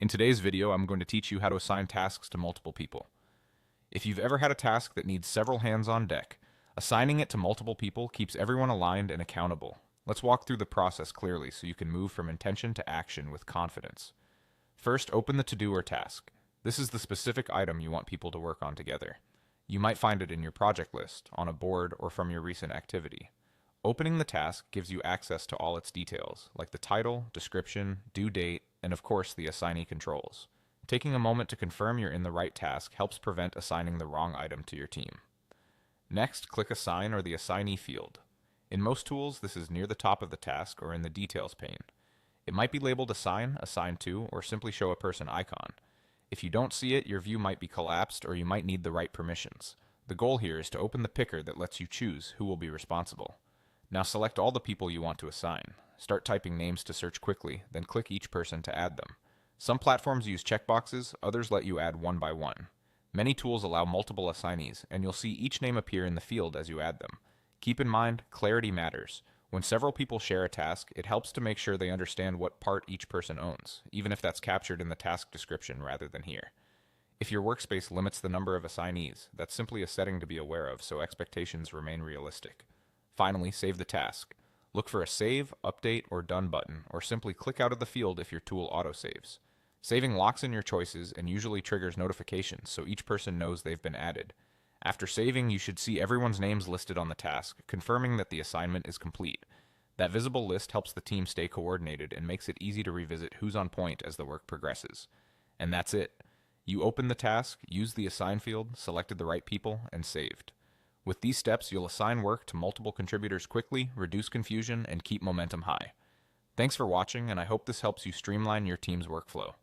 In today's video, I'm going to teach you how to assign tasks to multiple people. If you've ever had a task that needs several hands on deck, assigning it to multiple people keeps everyone aligned and accountable. Let's walk through the process clearly so you can move from intention to action with confidence. First, open the to-do or task. This is the specific item you want people to work on together. You might find it in your project list, on a board, or from your recent activity. Opening the task gives you access to all its details, like the title, description, due date, and of course the assignee controls. Taking a moment to confirm you're in the right task helps prevent assigning the wrong item to your team. Next, click Assign or the Assignee field. In most tools, this is near the top of the task or in the Details pane. It might be labeled Assign, Assign to, or simply show a person icon. If you don't see it, your view might be collapsed or you might need the right permissions. The goal here is to open the picker that lets you choose who will be responsible. Now select all the people you want to assign. Start typing names to search quickly, then click each person to add them. Some platforms use checkboxes, others let you add one by one. Many tools allow multiple assignees, and you'll see each name appear in the field as you add them. Keep in mind, clarity matters. When several people share a task, it helps to make sure they understand what part each person owns, even if that's captured in the task description rather than here. If your workspace limits the number of assignees, that's simply a setting to be aware of so expectations remain realistic. Finally, save the task. Look for a Save, Update, or Done button, or simply click out of the field if your tool autosaves. Saving locks in your choices and usually triggers notifications so each person knows they've been added. After saving, you should see everyone's names listed on the task, confirming that the assignment is complete. That visible list helps the team stay coordinated and makes it easy to revisit who's on point as the work progresses. And that's it. You opened the task, used the Assign field, selected the right people, and saved. With these steps, you'll assign work to multiple contributors quickly, reduce confusion, and keep momentum high. Thanks for watching, and I hope this helps you streamline your team's workflow.